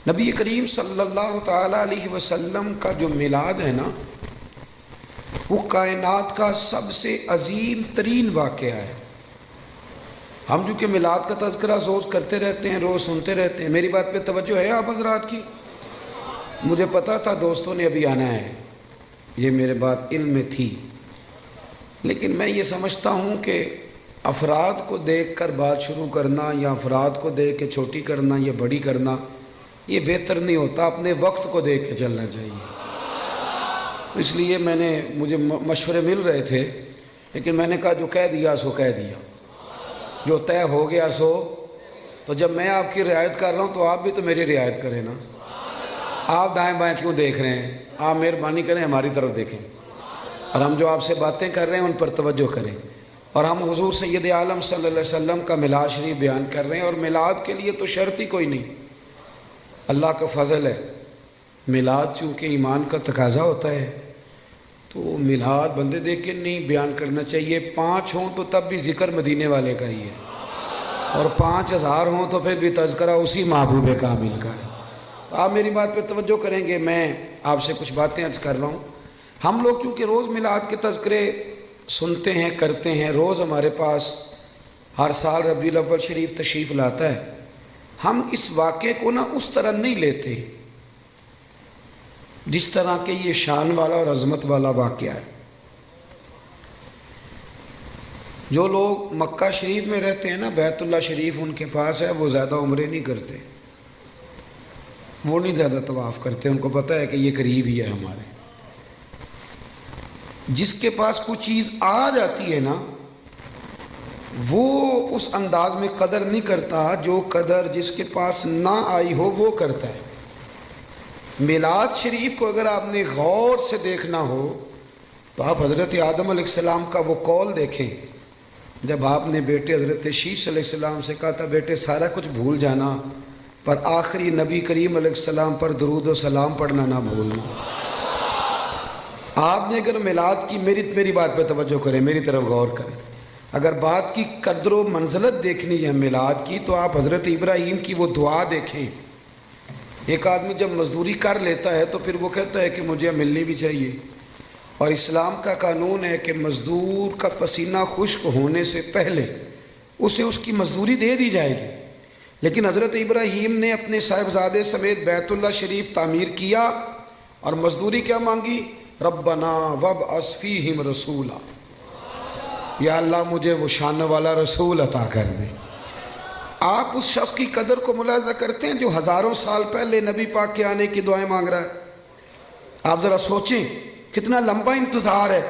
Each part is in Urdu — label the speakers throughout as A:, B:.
A: نبی کریم صلی اللہ تعالیٰ علیہ وسلم کا جو میلاد ہے نا، وہ کائنات کا سب سے عظیم ترین واقعہ ہے۔ ہم جو کہ میلاد کا تذکرہ روز کرتے رہتے ہیں، روز سنتے رہتے ہیں۔ میری بات پہ توجہ ہے آپ حضرات کی؟ مجھے پتا تھا دوستوں نے ابھی آنا ہے، یہ میرے بات علم میں تھی، لیکن میں یہ سمجھتا ہوں کہ افراد کو دیکھ کر بات شروع کرنا یا افراد کو دیکھ کے چھوٹی کرنا یا بڑی کرنا یہ بہتر نہیں ہوتا، اپنے وقت کو دیکھ کے چلنا چاہیے۔ اس لیے مجھے مشورے مل رہے تھے، لیکن میں نے کہا جو کہہ دیا سو کہہ دیا، جو طے ہو گیا سو۔ تو جب میں آپ کی رعایت کر رہا ہوں تو آپ بھی تو میری رعایت کریں نا۔ آپ دائیں بائیں کیوں دیکھ رہے ہیں؟ آپ مہربانی کریں ہماری طرف دیکھیں، اور ہم جو آپ سے باتیں کر رہے ہیں ان پر توجہ کریں۔ اور ہم حضور سید عالم صلی اللہ علیہ وسلم کا میلاد شریف بیان کر رہے ہیں، اور میلاد کے لیے تو شرط ہی کوئی نہیں، اللہ کا فضل ہے۔ میلاد چونکہ ایمان کا تقاضا ہوتا ہے تو میلاد بندے دیکھ کے نہیں بیان کرنا چاہیے۔ 5 ہوں تو تب بھی ذکر مدینے والے کا ہی ہے، اور 5000 ہوں تو پھر بھی تذکرہ اسی محبوب کامل کا ہے۔ تو آپ میری بات پہ توجہ کریں گے، میں آپ سے کچھ باتیں عرض کر رہا ہوں۔ ہم لوگ چونکہ روز میلاد کے تذکرے سنتے ہیں، کرتے ہیں، روز ہمارے پاس ہر سال ربیع الاول شریف تشریف لاتا ہے، ہم اس واقعے کو اس طرح نہیں لیتے جس طرح کہ یہ شان والا اور عظمت والا واقعہ ہے۔ جو لوگ مکہ شریف میں رہتے ہیں نا، بیت اللہ شریف ان کے پاس ہے، وہ زیادہ عمرے نہیں کرتے، وہ نہیں زیادہ طواف کرتے، ان کو پتہ ہے کہ یہ قریب ہی ہے ہمارے۔ جس کے پاس کوئی چیز آ جاتی ہے نا، وہ اس انداز میں قدر نہیں کرتا جو قدر جس کے پاس نہ آئی ہو وہ کرتا ہے۔ میلاد شریف کو اگر آپ نے غور سے دیکھنا ہو تو آپ حضرت آدم علیہ السلام کا وہ قول دیکھیں، جب آپ نے بیٹے حضرت شیش علیہ السلام سے کہا تھا بیٹے سارا کچھ بھول جانا پر آخری نبی کریم علیہ السلام پر درود و سلام پڑھنا نہ بھولنا۔ آپ نے اگر میلاد کی میری بات پہ توجہ کریں، میری طرف غور کریں، اگر بات کی قدر و منزلت دیکھنی ہے میلاد کی تو آپ حضرت ابراہیم کی وہ دعا دیکھیں۔ ایک آدمی جب مزدوری کر لیتا ہے تو پھر وہ کہتا ہے کہ مجھے ملنی بھی چاہیے، اور اسلام کا قانون ہے کہ مزدور کا پسینہ خشک ہونے سے پہلے اسے اس کی مزدوری دے دی جائے گی۔ لیکن حضرت ابراہیم نے اپنے صاحبزادے سمیت بیت اللہ شریف تعمیر کیا اور مزدوری کیا مانگی؟ ربنا وابعث فیہم رسولا، یا اللہ مجھے وہ شان والا رسول عطا کر دے۔ آپ اس شخص کی قدر کو ملاحظہ کرتے ہیں جو ہزاروں سال پہلے نبی پاک کے آنے کی دعائیں مانگ رہا ہے؟ آپ ذرا سوچیں کتنا لمبا انتظار ہے،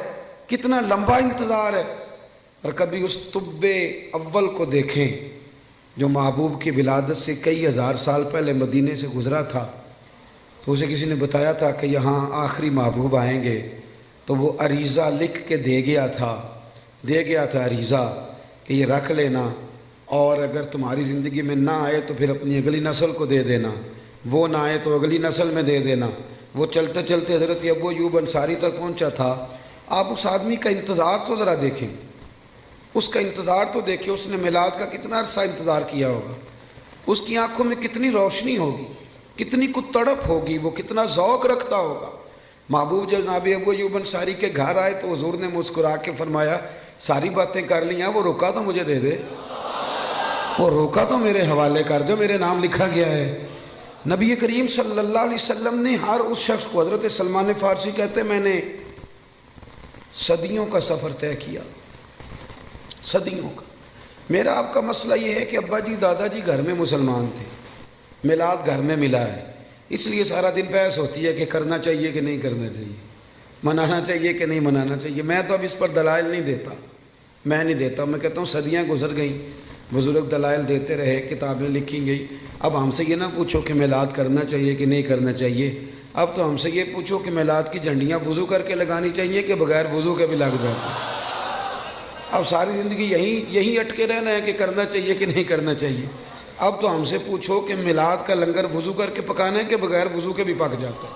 A: کتنا لمبا انتظار ہے۔ اور کبھی اس طب اول کو دیکھیں جو محبوب کی ولادت سے کئی ہزار سال پہلے مدینے سے گزرا تھا، تو اسے کسی نے بتایا تھا کہ یہاں آخری محبوب آئیں گے، تو وہ عریضہ لکھ کے دے گیا تھا عریضہ کہ یہ رکھ لینا، اور اگر تمہاری زندگی میں نہ آئے تو پھر اپنی اگلی نسل کو دے دینا، وہ نہ آئے تو اگلی نسل میں دے دینا۔ وہ چلتے چلتے حضرت ابو ایوب انصاری تک پہنچا تھا۔ آپ اس آدمی کا انتظار تو ذرا دیکھیں، اس کا انتظار تو دیکھیں، اس نے میلاد کا کتنا عرصہ انتظار کیا ہوگا، اس کی آنکھوں میں کتنی روشنی ہوگی، کتنی کو تڑپ ہوگی، وہ کتنا ذوق رکھتا ہوگا۔ محبوب جب جناب ابو ایوب انصاری کے گھر آئے تو حضور نے مسکرا کے فرمایا ساری باتیں کر لی ہیں، وہ روکا تو مجھے دے دے، وہ روکا تو میرے حوالے کر دو، میرے نام لکھا گیا ہے۔ نبی کریم صلی اللہ علیہ وسلم نے ہر اس شخص کو، حضرت سلمان فارسی کہتے ہیں میں نے صدیوں کا سفر طے کیا، صدیوں کا۔ میرا آپ کا مسئلہ یہ ہے کہ ابا جی دادا جی گھر میں مسلمان تھے، میلاد گھر میں ملا ہے، اس لیے سارا دن بحث ہوتی ہے کہ کرنا چاہیے کہ نہیں کرنا چاہیے، منانا چاہیے کہ نہیں منانا چاہیے۔ میں تو اب اس پر دلائل نہیں دیتا، میں کہتا ہوں صدیاں گزر گئیں، بزرگ دلائل دیتے رہے، کتابیں لکھی گئی۔ اب ہم سے یہ نہ پوچھو کہ میلاد کرنا چاہیے کہ نہیں کرنا چاہیے، اب تو ہم سے یہ پوچھو کہ میلاد کی جھنڈیاں وضو کر کے لگانی چاہیے کہ بغیر وضو کے بھی لگ جاتی ہیں۔ اب ساری زندگی یہی اٹکے رہنا ہے کہ کرنا چاہیے کہ نہیں کرنا چاہیے۔ اب تو ہم سے پوچھو کہ میلاد کا لنگر وضو کر کے پکانا ہے کہ بغیر وضو کے بھی پک جاتا ہے۔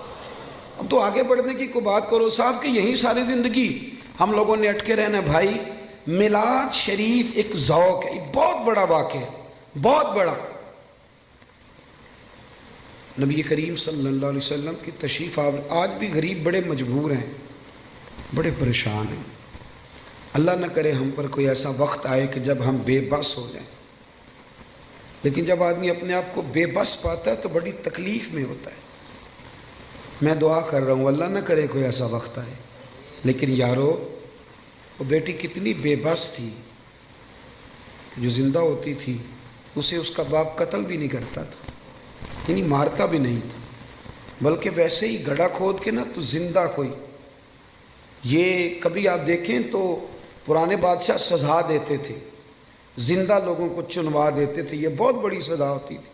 A: اب تو آگے بڑھنے کی کوئی بات کرو صاحب کہ یہی ساری زندگی ہم لوگوں نے اٹکے رہنا ہے۔ بھائی میلاد شریف ایک ذوق ہے، بہت بڑا واقعہ ہے، بہت بڑا۔ نبی کریم صلی اللہ علیہ وسلم کی تشریف آور، آج بھی غریب بڑے مجبور ہیں، بڑے پریشان ہیں۔ اللہ نہ کرے ہم پر کوئی ایسا وقت آئے کہ جب ہم بے بس ہو جائیں، لیکن جب آدمی اپنے آپ کو بے بس پاتا ہے تو بڑی تکلیف میں ہوتا ہے۔ میں دعا کر رہا ہوں اللہ نہ کرے کوئی ایسا وقت آئے، لیکن یارو وہ بیٹی کتنی بے بس تھی، جو زندہ ہوتی تھی اسے اس کا باپ قتل بھی نہیں کرتا تھا، یعنی مارتا بھی نہیں تھا، بلکہ ویسے ہی گڑھا کھود کے نا تو زندہ کوئی، یہ کبھی آپ دیکھیں تو پرانے بادشاہ سزا دیتے تھے، زندہ لوگوں کو چنوا دیتے تھے، یہ بہت بڑی سزا ہوتی تھی۔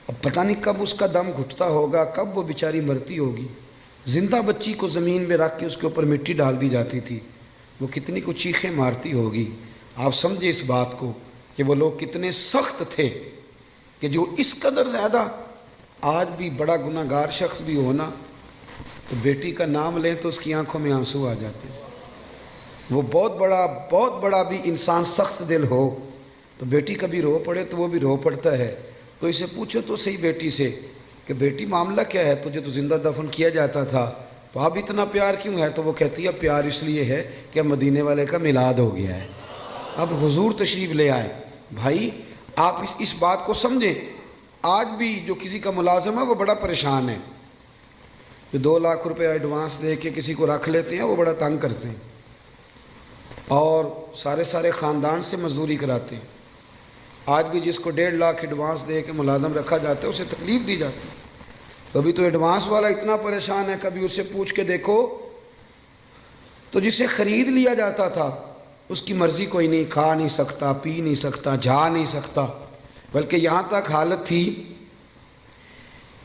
A: اب پتہ نہیں کب اس کا دم گھٹتا ہوگا، کب وہ بیچاری مرتی ہوگی۔ زندہ بچی کو زمین میں رکھ کے اس کے اوپر مٹی ڈال دی جاتی تھی، وہ کتنی کو چیخیں مارتی ہوگی۔ آپ سمجھے اس بات کو کہ وہ لوگ کتنے سخت تھے کہ جو اس قدر زیادہ، آج بھی بڑا گناہ گار شخص بھی ہونا تو بیٹی کا نام لیں تو اس کی آنکھوں میں آنسو آ جاتے ہیں۔ وہ بہت بڑا بھی انسان سخت دل ہو تو بیٹی کبھی رو پڑے تو وہ بھی رو پڑتا ہے۔ تو اسے پوچھو تو صحیح بیٹی سے کہ بیٹی معاملہ کیا ہے، تجھے تو زندہ دفن کیا جاتا تھا تو اب اتنا پیار کیوں ہے؟ تو وہ کہتی ہے پیار اس لیے ہے کہ اب مدینے والے کا میلاد ہو گیا ہے، اب حضور تشریف لے آئے۔ بھائی آپ اس بات کو سمجھیں، آج بھی جو کسی کا ملازم ہے وہ بڑا پریشان ہے، جو 2 لاکھ روپے ایڈوانس دے کے کسی کو رکھ لیتے ہیں وہ بڑا تنگ کرتے ہیں، اور سارے خاندان سے مزدوری کراتے ہیں۔ آج بھی جس کو 1.5 لاکھ ایڈوانس دے کے ملازم رکھا جاتا ہے اسے تکلیف دی جاتی ہے۔ کبھی تو ایڈوانس والا اتنا پریشان ہے، کبھی اس سے پوچھ کے دیکھو تو جسے خرید لیا جاتا تھا اس کی مرضی کوئی نہیں، کھا نہیں سکتا، پی نہیں سکتا، جا نہیں سکتا، بلکہ یہاں تک حالت تھی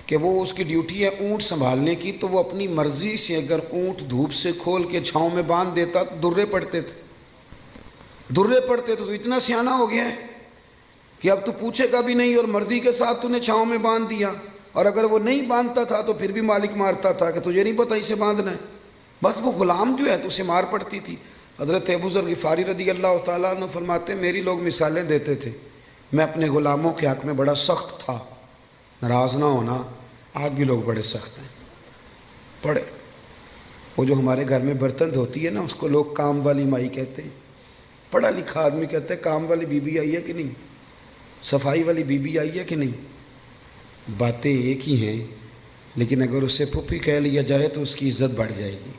A: کہ وہ اس کی ڈیوٹی ہے اونٹ سنبھالنے کی، تو وہ اپنی مرضی سے اگر اونٹ دھوپ سے کھول کے چھاؤں میں باندھ دیتا تو درے پڑتے تھے تو اتنا سیانہ ہو گیا ہے کہ اب تو پوچھے گا بھی نہیں، اور مرضی کے ساتھ تو نے چھاؤں میں باندھ دیا، اور اگر وہ نہیں باندھتا تھا تو پھر بھی مالک مارتا تھا کہ تجھے نہیں پتہ اسے باندھنا ہے، بس وہ غلام جو ہے تو اسے مار پڑتی تھی۔ حضرت ابو ذر غفاری رضی اللہ تعالیٰ عنہ فرماتے ہیں میری لوگ مثالیں دیتے تھے، میں اپنے غلاموں کے حق میں بڑا سخت تھا، ناراض نہ ہونا، آج بھی لوگ بڑے سخت ہیں۔ پڑھے وہ جو ہمارے گھر میں برتن دھوتی ہے نا اس کو لوگ کام والی مائی کہتے ہیں، پڑھا لکھا آدمی کہتے ہیں کام والی بی بی آئی ہے کہ نہیں، صفائی والی بی بی آئی ہے کہ نہیں، باتیں ایک ہی ہیں، لیکن اگر اسے پھپھی کہہ لیا جائے تو اس کی عزت بڑھ جائے گی،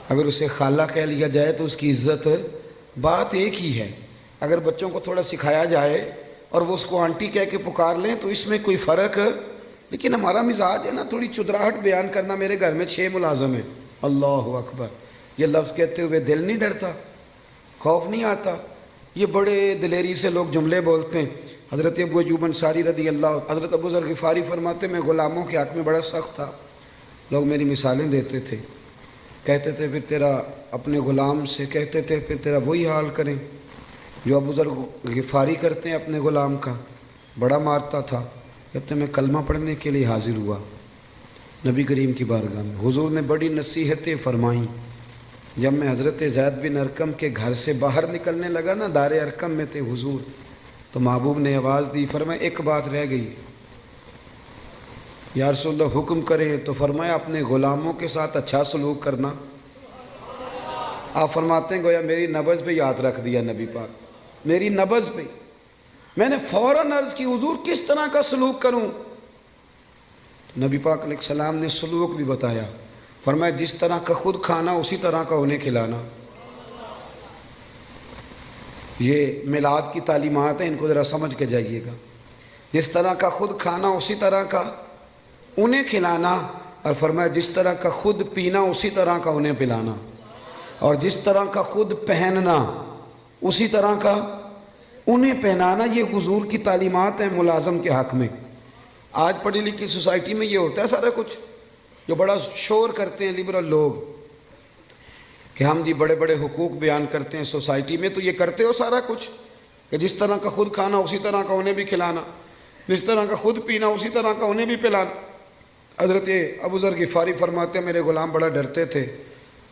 A: اگر اسے خالہ کہہ لیا جائے تو اس کی عزت، بات ایک ہی ہے۔ اگر بچوں کو تھوڑا سکھایا جائے اور وہ اس کو آنٹی کہہ کے پکار لیں تو اس میں کوئی فرق، لیکن ہمارا مزاج ہے نا تھوڑی چدراہٹ بیان کرنا۔ میرے گھر میں 6 ملازم ہیں، اللہ اکبر، یہ لفظ کہتے ہوئے دل نہیں ڈرتا، خوف نہیں آتا، یہ بڑے دلیری سے لوگ جملے بولتے ہیں۔ حضرت ابو ایوب انصاری رضی اللہ، حضرت ابو ذر غفاری فرماتے میں غلاموں کے حق میں بڑا سخت تھا، لوگ میری مثالیں دیتے تھے، کہتے تھے پھر تیرا اپنے غلام سے کہتے تھے پھر تیرا وہی حال کریں جو ابو ذر غفاری کرتے ہیں اپنے غلام کا، بڑا مارتا تھا۔ کہتے میں کلمہ پڑھنے کے لیے حاضر ہوا نبی کریم کی بارگاہ میں، حضور نے بڑی نصیحتیں فرمائیں۔ جب میں حضرت زید بن ارقم کے گھر سے باہر نکلنے لگا نا، دار ارقم میں تھے حضور، تو محبوب نے آواز دی، فرمایا ایک بات رہ گئی، یا رسول اللہ حکم کریں، تو فرمایا اپنے غلاموں کے ساتھ اچھا سلوک کرنا۔ آپ فرماتے ہیں گویا میری نبض پہ یاد رکھ دیا نبی پاک، میری نبض پہ، میں نے فوراً عرض کی حضور کس طرح کا سلوک کروں؟ نبی پاک علیہ السلام نے سلوک بھی بتایا، فرمایا جس طرح کا خود کھانا اسی طرح کا انہیں کھلانا۔ یہ میلاد کی تعلیمات ہیں، ان کو ذرا سمجھ کے جائیے گا، جس طرح کا خود کھانا اسی طرح کا انہیں کھلانا، اور فرمایا جس طرح کا خود پینا اسی طرح کا انہیں پلانا، اور جس طرح کا خود پہننا اسی طرح کا انہیں پہنانا۔ یہ حضور کی تعلیمات ہیں ملازم کے حق میں۔ آج پڑھی لکھی سوسائٹی میں یہ ہوتا ہے سارا کچھ، جو بڑا شور کرتے ہیں لبرل لوگ کہ ہم جی بڑے بڑے حقوق بیان کرتے ہیں سوسائٹی میں، تو یہ کرتے ہو سارا کچھ کہ جس طرح کا خود کھانا اسی طرح کا انہیں بھی کھلانا، جس طرح کا خود پینا اسی طرح کا انہیں بھی پلانا۔ حضرت ابو ذر غفاری فرماتے ہیں میرے غلام بڑا ڈرتے تھے،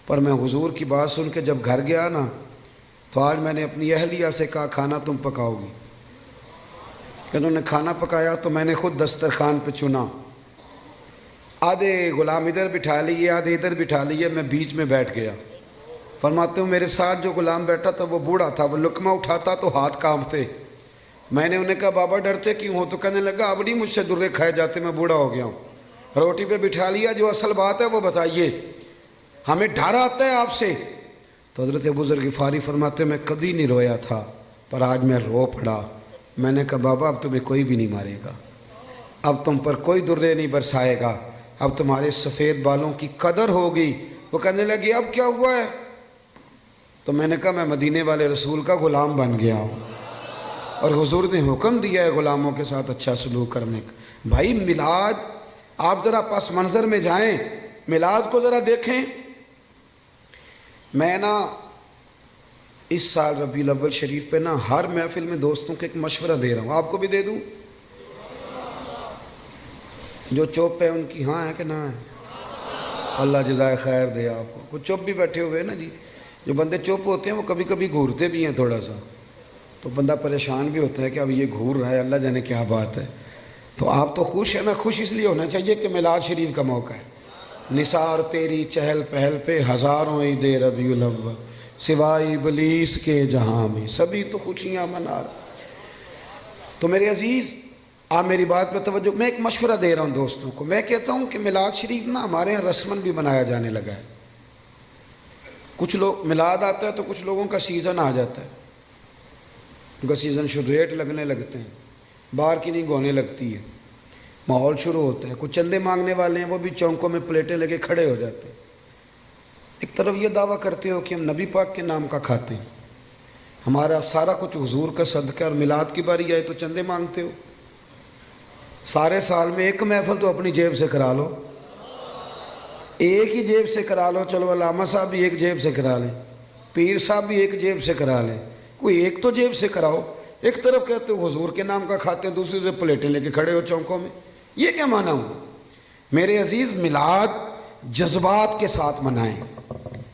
A: پر میں حضور کی بات سن کے جب گھر گیا نا تو آج میں نے اپنی اہلیہ سے کہا کھانا تم پکاؤ گی، کہ انہوں نے کھانا پکایا تو میں نے خود دسترخوان پہ چنا، آدھے غلام ادھر بٹھا لیے آدھے ادھر بٹھا لیے، میں بیچ میں بیٹھ گیا۔ فرماتے ہوں میرے ساتھ جو غلام بیٹھا تھا وہ بوڑھا تھا، وہ لقمہ اٹھاتا تو ہاتھ کانپتے۔ میں نے انہیں کہا بابا ڈرتے کیوں ہو؟ تو کہنے لگا اب نہیں مجھ سے درے کھائے جاتے، میں بوڑھا ہو گیا ہوں۔ روٹی پہ بٹھا لیا، جو اصل بات ہے وہ بتائیے، ہمیں ڈر آتا ہے آپ سے۔ تو حضرت ابو ذر غفاری فرماتے میں کبھی نہیں رویا تھا پر آج میں رو پڑا۔ میں نے کہا بابا اب تمہیں کوئی بھی نہیں مارے گا، اب تم پر کوئی درے نہیں برسائے گا، اب تمہارے سفید بالوں کی قدر ہوگی۔ وہ کہنے لگی اب کیا ہوا ہے؟ تو میں نے کہا میں مدینے والے رسول کا غلام بن گیا ہوں، اور حضور نے حکم دیا ہے غلاموں کے ساتھ اچھا سلوک کرنے کا۔ بھائی میلاد، آپ ذرا پس منظر میں جائیں، میلاد کو ذرا دیکھیں۔ میں نا اس سال ربیع الاول شریف پہ نا ہر محفل میں دوستوں کو ایک مشورہ دے رہا ہوں، آپ کو بھی دے دوں؟ جو چوپ ہے ان کی ہاں ہے کہ نہ ہے؟ اللہ جزائے خیر دے آپ کو۔ کچھ چوپ بھی بیٹھے ہوئے نا جی، جو بندے چوپ ہوتے ہیں وہ کبھی کبھی گھورتے بھی ہیں تھوڑا سا، تو بندہ پریشان بھی ہوتا ہے کہ اب یہ گھور رہا ہے، اللہ جانے کیا بات ہے۔ تو آپ تو خوش ہیں نا، خوش اس لیے ہونا چاہیے کہ میلاد شریف کا موقع ہے۔ نثار تیری چہل پہل پہ ہزاروں عید ربیع الاول، سوائے ابلیس کے جہاں میں سبھی تو خوشیاں منا رہے۔ تو میرے عزیز آپ میری بات پہ توجہ، میں ایک مشورہ دے رہا ہوں دوستوں کو۔ میں کہتا ہوں کہ میلاد شریف نا ہمارے یہاں رسمن بھی منایا جانے لگا ہے۔ کچھ لوگ میلاد آتا ہے تو کچھ لوگوں کا سیزن آ جاتا ہے، ان کا سیزن شروع، ریٹ لگنے لگتے ہیں، باہر کی نہیں گونے لگتی ہے، ماحول شروع ہوتا ہے۔ کچھ چندے مانگنے والے ہیں وہ بھی چونکوں میں پلیٹیں لگے کھڑے ہو جاتے ہیں۔ ایک طرف یہ دعویٰ کرتے ہو کہ ہم نبی پاک کے نام کا کھاتے ہیں، ہمارا سارا کچھ حضور کا صدقہ، اور میلاد کی باری آئے تو چندے مانگتے ہو۔ سارے سال میں ایک محفل تو اپنی جیب سے کرا لو، ایک ہی جیب سے کرا لو، چلو علامہ صاحب بھی ایک جیب سے کرا لیں، پیر صاحب بھی ایک جیب سے کرا لیں، کوئی ایک تو جیب سے کراؤ۔ ایک طرف کہتے ہو حضور کے نام کا کھاتے ہیں، دوسری سے پلیٹیں لے کے کھڑے ہو چونکوں میں، یہ کیا معنی ہوا؟ میرے عزیز میلاد جذبات کے ساتھ منائیں،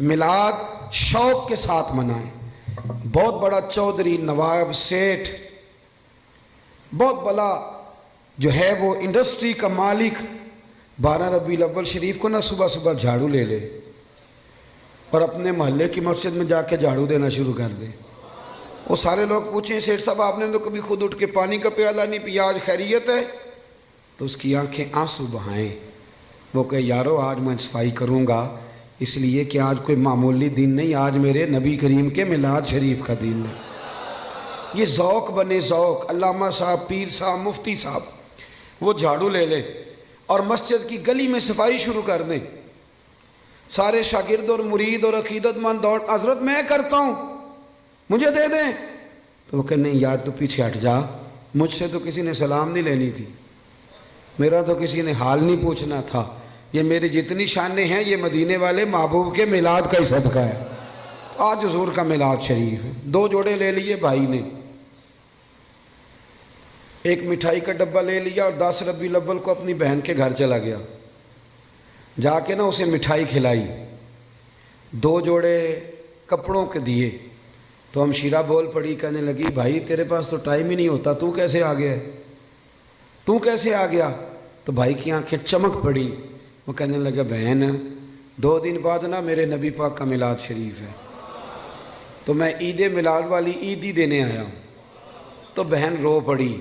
A: میلاد شوق کے ساتھ منائیں۔ بہت بڑا چودھری، نواب، سیٹھ، بہت بڑا جو ہے وہ انڈسٹری کا مالک 12 ربیع الاول شریف کو نا صبح صبح جھاڑو لے لے اور اپنے محلے کی مسجد میں جا کے جھاڑو دینا شروع کر دے۔ وہ سارے لوگ پوچھیں سیٹھ صاحب آپ نے تو کبھی خود اٹھ کے پانی کا پیالہ نہیں پیا، آج خیریت ہے؟ تو اس کی آنکھیں آنسو بہائیں، وہ کہے یارو آج میں صفائی کروں گا، اس لیے کہ آج کوئی معمولی دن نہیں، آج میرے نبی کریم کے میلاد شریف کا دن ہے۔ یہ ذوق بنے، ذوق۔ علامہ صاحب، پیر صاحب، مفتی صاحب وہ جھاڑو لے لے اور مسجد کی گلی میں صفائی شروع کر دیں، سارے شاگرد اور مرید اور عقیدت مند دوڑ، حضرت میں کرتا ہوں مجھے دے دیں۔ تو وہ کہ نہیں یار تو پیچھے ہٹ جا، مجھ سے تو کسی نے سلام نہیں لینی تھی، میرا تو کسی نے حال نہیں پوچھنا تھا، یہ میری جتنی شانیں ہیں یہ مدینے والے محبوب کے میلاد کا ہی صدقہ ہے۔ آج حضور کا میلاد شریف ہے، 2 جوڑے لے لیے بھائی نے، ایک مٹھائی کا ڈبہ لے لیا اور 10 ربیع الاول کو اپنی بہن کے گھر چلا گیا، جا کے نا اسے مٹھائی کھلائی، 2 جوڑے کپڑوں کے دیے۔ تو ہمشیرہ بول پڑی، کہنے لگی بھائی تیرے پاس تو ٹائم ہی نہیں ہوتا، تو کیسے آ گیا ہے؟ تو کیسے آ گیا؟ تو بھائی کی آنکھیں چمک پڑی، وہ کہنے لگا بہن 2 دن بعد نا میرے نبی پاک کا میلاد شریف ہے، تو میں عید میلاد والی عید ہی دینے آیا ہوں۔ تو بہن رو پڑی،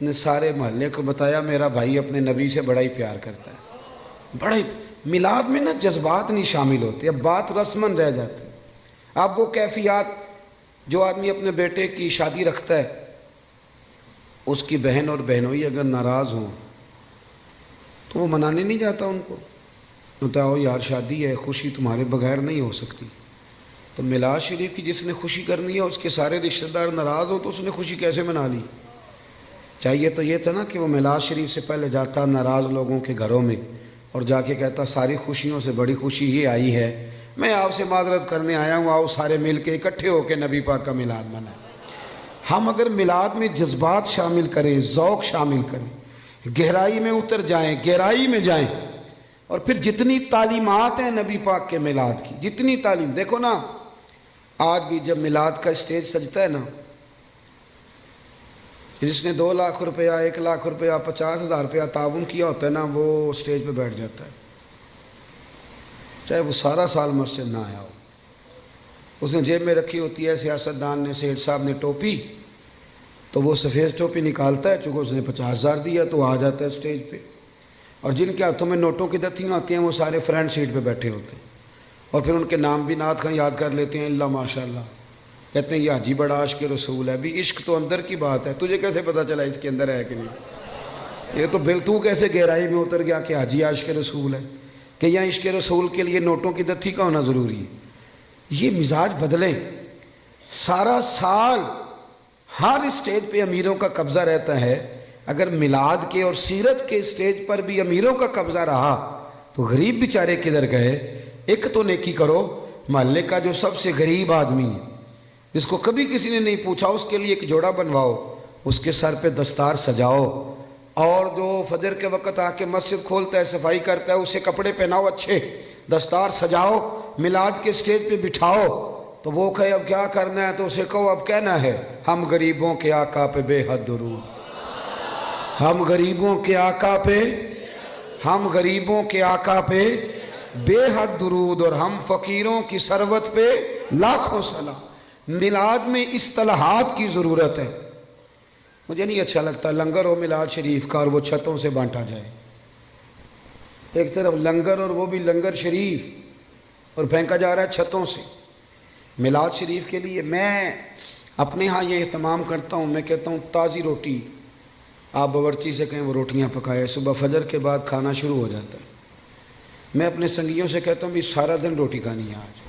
A: نے سارے محلے کو بتایا میرا بھائی اپنے نبی سے بڑا ہی پیار کرتا ہے، بڑا ہی۔ میلاد میں نا جذبات نہیں شامل ہوتے، اب بات رسمن رہ جاتی۔ اب وہ کیفیات جو آدمی اپنے بیٹے کی شادی رکھتا ہے، اس کی بہن اور بہنوئی اگر ناراض ہوں تو وہ منانے نہیں جاتا ان کو، بتاؤ یار شادی ہے، خوشی تمہارے بغیر نہیں ہو سکتی۔ تو میلاد شریف کی جس نے خوشی کرنی ہے اس کے سارے رشتہ دار ناراض ہوں تو اس نے خوشی کیسے منا لی؟ چاہیے تو یہ تھا نا کہ وہ میلاد شریف سے پہلے جاتا ناراض لوگوں کے گھروں میں اور جا کے کہتا ساری خوشیوں سے بڑی خوشی یہ آئی ہے، میں آپ سے معذرت کرنے آیا ہوں، آؤ سارے مل کے اکٹھے ہو کے نبی پاک کا میلاد منائیں۔ ہم اگر میلاد میں جذبات شامل کریں، ذوق شامل کریں، گہرائی میں اتر جائیں، گہرائی میں جائیں، اور پھر جتنی تعلیمات ہیں نبی پاک کے میلاد کی، جتنی تعلیم، دیکھو نا آج بھی جب میلاد کا اسٹیج سجتا ہے نا جس نے 2 لاکھ روپیہ 1 لاکھ روپیہ 50,000 روپیہ تعاون کیا ہوتا ہے نا، وہ سٹیج پہ بیٹھ جاتا ہے، چاہے وہ سارا سال مسجد نہ آیا ہو۔ اس نے جیب میں رکھی ہوتی ہے سیاستدان نے، سیٹھ صاحب نے ٹوپی، تو وہ سفید ٹوپی نکالتا ہے، چونکہ اس نے 50,000 دیا تو آ جاتا ہے سٹیج پہ۔ اور جن کے ہاتھوں میں نوٹوں کی دتیاں آتی ہیں وہ سارے فرنٹ سیٹ پہ بیٹھے ہوتے ہیں، اور پھر ان کے نام بھی نعت خواں یاد کر لیتے ہیں، اللہ ماشاء اللہ، کہتے ہیں یہ حاجی بڑا عاشق رسول ہے۔ بھی عشق تو اندر کی بات ہے، تجھے کیسے پتہ چلا اس کے اندر ہے کہ نہیں؟ یہ تو تو کیسے گہرائی میں اتر گیا کہ حاجی عاشق رسول ہے، کہ یہاں عشق رسول کے لیے نوٹوں کی دتی کا ہونا ضروری ہے؟ یہ مزاج بدلیں۔ سارا سال ہر اسٹیج پہ امیروں کا قبضہ رہتا ہے، اگر میلاد کے اور سیرت کے اسٹیج پر بھی امیروں کا قبضہ رہا تو غریب بیچارے کدھر گئے؟ ایک تو نیکی کرو، محلے کا جو سب سے غریب آدمی ہے جس کو کبھی کسی نے نہیں پوچھا، اس کے لیے ایک جوڑا بنواؤ، اس کے سر پہ دستار سجاؤ، اور جو فجر کے وقت آ کے مسجد کھولتا ہے صفائی کرتا ہے اسے کپڑے پہناؤ، اچھے دستار سجاؤ، میلاد کے اسٹیج پہ بٹھاؤ۔ تو وہ کہے اب کیا کرنا ہے تو اسے کہو اب کہنا ہے ہم غریبوں کے آقا پہ بے حد درود، ہم غریبوں کے آقا پہ، ہم غریبوں کے آقا پہ بے حد درود، اور ہم فقیروں کی ثروت پہ لاکھوں سلام۔ میلاد میں اصطلاحات کی ضرورت ہے۔ مجھے نہیں اچھا لگتا لنگر ہو میلاد شریف کا اور وہ چھتوں سے بانٹا جائے، ایک طرف لنگر اور وہ بھی لنگر شریف، اور پھینکا جا رہا ہے چھتوں سے۔ میلاد شریف کے لیے میں اپنے ہاں یہ اہتمام کرتا ہوں، میں کہتا ہوں تازی روٹی آپ باورچی سے کہیں وہ روٹیاں پکائے، صبح فجر کے بعد کھانا شروع ہو جاتا ہے۔ میں اپنے سنگیوں سے کہتا ہوں بھی سارا دن روٹی کھانی ہے آج،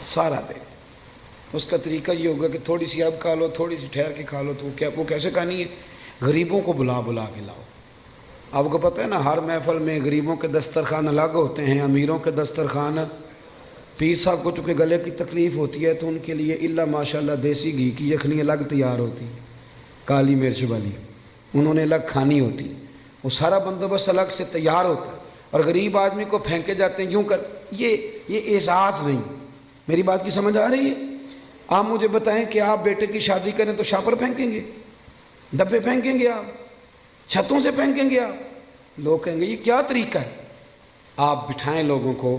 A: سارا دن۔ اس کا طریقہ یہ ہوگا کہ تھوڑی سی اب کھا لو، تھوڑی سی ٹھہر کے کھا لو، تو وہ کیسے کھانی ہے؟ غریبوں کو بلا بلا کے لاؤ۔ آپ کو پتہ ہے نا ہر محفل میں غریبوں کے دسترخوان الگ ہوتے ہیں، امیروں کے دسترخوان۔ پیر صاحب کو چونکہ گلے کی تکلیف ہوتی ہے تو ان کے لیے اللہ ماشاءاللہ دیسی گھی کی یخنی الگ تیار ہوتی ہے، کالی مرچ والی، انہوں نے الگ کھانی ہوتی، وہ سارا بندوبست الگ سے تیار ہوتا ہے، اور غریب آدمی کو پھینکے جاتے ہیں یوں کر۔ یہ اعزاز نہیں۔ میری بات کی سمجھ آ رہی ہے؟ آپ مجھے بتائیں کہ آپ بیٹے کی شادی کریں تو شاپر پھینکیں گے، ڈبے پھینکیں گے، آپ چھتوں سے پھینکیں گے؟ آپ لوگ کہیں گے یہ کیا طریقہ ہے؟ آپ بٹھائیں لوگوں کو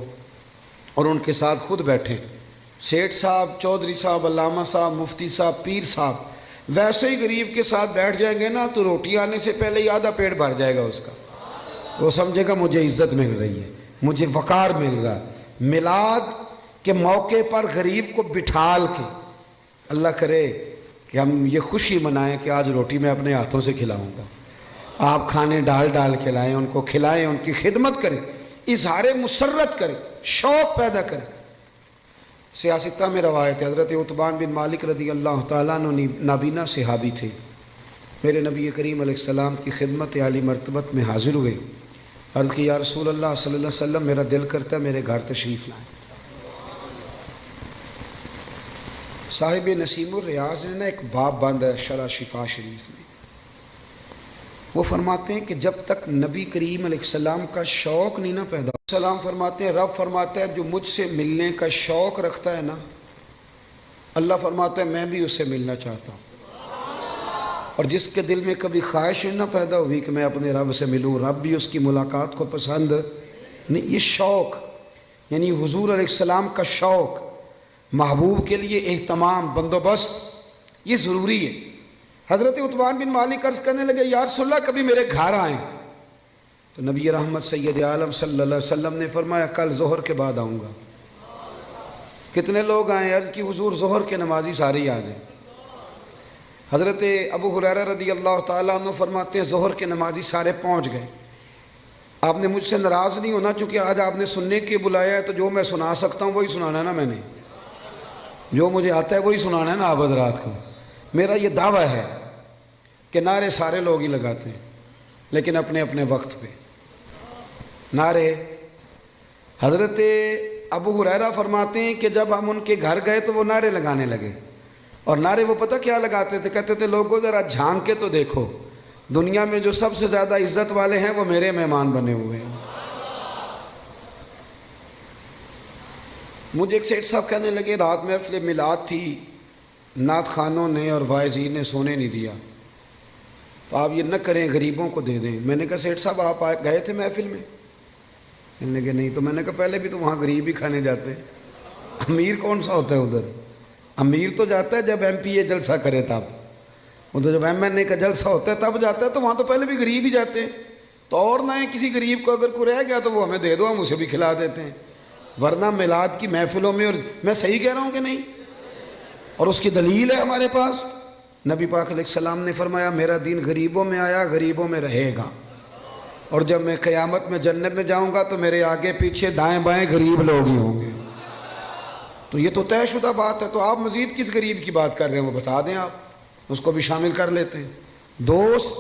A: اور ان کے ساتھ خود بیٹھیں، سیٹھ صاحب، چودھری صاحب، علامہ صاحب، مفتی صاحب، پیر صاحب، ویسے ہی غریب کے ساتھ بیٹھ جائیں گے نا تو روٹی آنے سے پہلے ہی آدھا پیٹ بھر جائے گا اس کا، وہ سمجھے گا مجھے عزت مل رہی ہے، مجھے وقار مل رہا ہے۔ میلاد کے موقع پر غریب کو بٹھال کے، اللہ کرے کہ ہم یہ خوشی منائیں کہ آج روٹی میں اپنے ہاتھوں سے کھلاؤں گا، آپ کھانے ڈال ڈال کھلائیں، ان کو کھلائیں، ان کی خدمت کریں، اظہار مسرت کریں، شوق پیدا کریں۔ سیاستہ میں روایت ہے، حضرت عتبان بن مالک رضی اللہ تعالیٰ عنہ نابینا صحابی تھے، میرے نبی کریم علیہ السلام کی خدمت عالی مرتبت میں حاضر ہوئے، عرض کی یا رسول اللہ صلی اللہ علیہ وسلم میرا دل کرتا ہے میرے گھر تشریف لائیں۔ صاحب نسیم الریاض نے ایک باب باندھا ہے شرح شفا شریف میں، وہ فرماتے ہیں کہ جب تک نبی کریم علیہ السلام کا شوق نہیں نہ پیدا، سلام فرماتے ہیں رب فرماتا ہے جو مجھ سے ملنے کا شوق رکھتا ہے نا، اللہ فرماتا ہے میں بھی اس سے ملنا چاہتا ہوں، اور جس کے دل میں کبھی خواہش نہ پیدا ہوئی کہ میں اپنے رب سے ملوں، رب بھی اس کی ملاقات کو پسند نہیں۔ یہ شوق یعنی حضور علیہ السلام کا شوق، محبوب کے لیے اہتمام، بندوبست، یہ ضروری ہے۔ حضرت عتبان بن مالک عرض کرنے لگے یا رسول اللہ کبھی میرے گھر آئیں، تو نبی رحمت سید عالم صلی اللہ علیہ وسلم نے فرمایا کل ظہر کے بعد آؤں گا۔ کتنے لوگ آئیں؟ عرض کی حضور ظہر کے نمازی سارے ہی آ جائیں۔ حضرت ابو ہریرہ رضی اللہ تعالیٰ عنہ فرماتے ہیں ظہر کے نمازی سارے پہنچ گئے۔ آپ نے مجھ سے ناراض نہیں ہونا چونکہ آج آپ نے سننے کے بلایا ہے، تو جو میں سنا سکتا ہوں وہی سنانا ہے نا، میں نے جو مجھے آتا ہے وہی سنانا ہے نا آپ حضرات کو۔ میرا یہ دعویٰ ہے کہ نعرے سارے لوگ ہی لگاتے ہیں لیکن اپنے اپنے وقت پہ نعرے۔ حضرت ابو ہریرہ فرماتے ہیں کہ جب ہم ان کے گھر گئے تو وہ نعرے لگانے لگے، اور نعرے وہ پتہ کیا لگاتے تھے؟ کہتے تھے لوگوں ذرا جھانک کے تو دیکھو، دنیا میں جو سب سے زیادہ عزت والے ہیں وہ میرے مہمان بنے ہوئے ہیں۔ مجھے ایک سیٹھ صاحب کہنے لگے رات محفل میلاد تھی، نعت خانوں نے اور واعظین نے سونے نہیں دیا، تو آپ یہ نہ کریں، غریبوں کو دے دیں۔ میں نے کہا سیٹھ صاحب آپ گئے تھے محفل میں؟ کہنے لگے نہیں۔ تو میں نے کہا پہلے بھی تو وہاں غریب ہی کھانے جاتے ہیں، امیر کون سا ہوتا ہے ادھر؟ امیر تو جاتا ہے جب ایم پی اے جلسہ کرے تب، وہ تو جب ایم این اے کا جلسہ ہوتا ہے تب جاتا ہے، تو وہاں تو پہلے بھی غریب ہی جاتے ہیں۔ تو اور نہ کسی غریب کو اگر کوئی رہ گیا تو وہ ہمیں دے دو، ہم اسے بھی کھلا دیتے ہیں۔ ورنہ میلاد کی محفلوں میں، اور میں صحیح کہہ رہا ہوں کہ نہیں؟ اور اس کی دلیل ہے ہمارے پاس، نبی پاک علیہ السلام نے فرمایا میرا دین غریبوں میں آیا، غریبوں میں رہے گا، اور جب میں قیامت میں جنت میں جاؤں گا تو میرے آگے پیچھے دائیں بائیں غریب لوگ ہی ہوں گے۔ تو یہ تو طے شدہ بات ہے، تو آپ مزید کس غریب کی بات کر رہے ہیں وہ بتا دیں، آپ اس کو بھی شامل کر لیتے ہیں۔ دوست،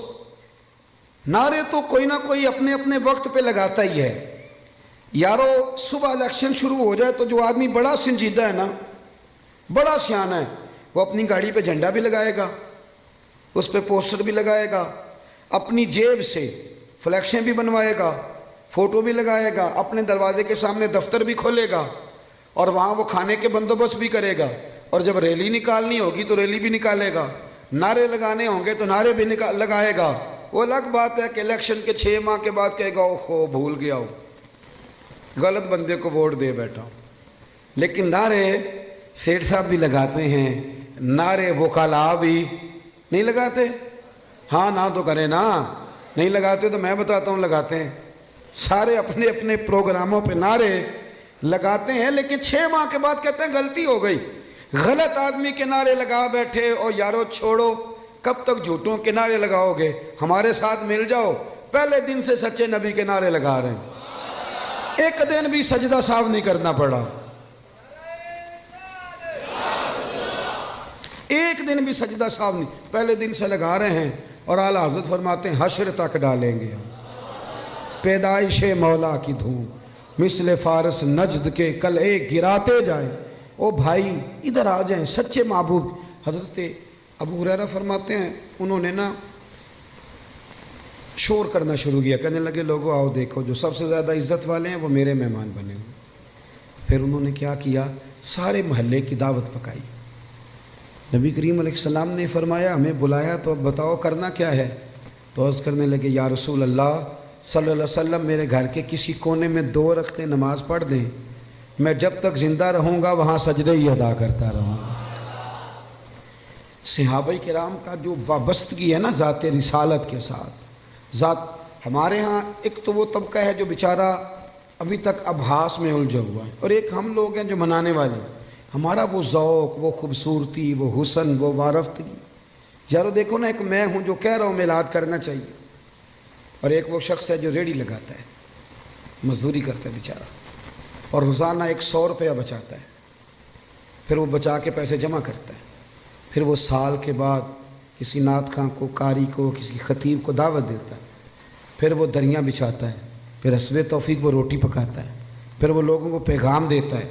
A: نعرے تو کوئی نہ کوئی اپنے اپنے وقت پہ لگاتا ہی ہے۔ یارو صبح الیکشن شروع ہو جائے تو جو آدمی بڑا سنجیدہ ہے نا، بڑا سیانہ ہے، وہ اپنی گاڑی پہ جھنڈا بھی لگائے گا، اس پہ پوسٹر بھی لگائے گا، اپنی جیب سے فلیکشیں بھی بنوائے گا، فوٹو بھی لگائے گا، اپنے دروازے کے سامنے دفتر بھی کھولے گا، اور وہاں وہ کھانے کے بندوبست بھی کرے گا، اور جب ریلی نکالنی ہوگی تو ریلی بھی نکالے گا، نعرے لگانے ہوں گے تو نعرے بھی لگائے گا۔ وہ الگ بات ہے کہ الیکشن کے 6 ماہ کے بعد کہے گا اوہ بھول گیا ہو، غلط بندے کو ووٹ دے بیٹھا ہوں۔ لیکن نعرے سیٹھ صاحب بھی لگاتے ہیں، نعرے وکلاء بھی نہیں لگاتے؟ ہاں نہ تو کریں نا، نہیں لگاتے تو میں بتاتا ہوں لگاتے ہیں، سارے اپنے اپنے پروگراموں پہ نعرے لگاتے ہیں، لیکن 6 ماہ کے بعد کہتے ہیں غلطی ہو گئی، غلط آدمی کے نعرے لگا بیٹھے۔ اور یارو چھوڑو، کب تک جھوٹوں کے نعرے لگاؤ گے؟ ہمارے ساتھ مل جاؤ، پہلے دن سے سچے نبی کے نعرے لگا رہے ہیں، ایک دن بھی سجدہ صاف نہیں کرنا پڑا، ایک دن بھی سجدہ صاف نہیں، پہلے دن سے لگا رہے ہیں۔ اور اعلیٰ حضرت فرماتے ہیں حشر تک ڈالیں گے ہم پیدائش مولا کی دھوم، مثل فارس نجد کے قلعے گراتے جائیں۔ او بھائی ادھر آ جائیں، سچے محبوب۔ حضرت ابو ہریرہ فرماتے ہیں انہوں نے نا شور کرنا شروع کیا، کہنے لگے لوگوں آؤ دیکھو، جو سب سے زیادہ عزت والے ہیں وہ میرے مہمان بنے ہوئے۔ پھر انہوں نے کیا کیا؟ سارے محلے کی دعوت پکائی۔ نبی کریم علیہ السلام نے فرمایا ہمیں بلایا تو اب بتاؤ کرنا کیا ہے؟ تو عرض کرنے لگے یا رسول اللہ صلی اللہ علیہ وسلم میرے گھر کے کسی کونے میں 2 رکعتیں نماز پڑھ دیں، میں جب تک زندہ رہوں گا وہاں سجدے ہی ادا کرتا رہوں گا۔ صحابہ کرام کا جو وابستگی ہے نا ذات رسالت کے ساتھ، ہمارے ہاں ایک تو وہ طبقہ ہے جو بیچارہ ابھی تک ابحاث میں الجھا ہوا ہے، اور ایک ہم لوگ ہیں جو منانے والے۔ ہمارا وہ ذوق، وہ خوبصورتی، وہ حسن، وہ وارفتگی، یارو دیکھو نا، ایک میں ہوں جو کہہ رہا ہوں میلاد کرنا چاہیے، اور ایک وہ شخص ہے جو ریڑھی لگاتا ہے، مزدوری کرتا ہے بیچارہ، اور روزانہ 100 روپیہ بچاتا ہے، پھر وہ بچا کے پیسے جمع کرتا ہے، پھر وہ سال کے بعد کسی نعت خواں کو، قاری کو، کسی خطیب کو دعوت دیتا ہے، پھر وہ دریاں بچھاتا ہے، پھر حسب توفیق وہ روٹی پکاتا ہے، پھر وہ لوگوں کو پیغام دیتا ہے۔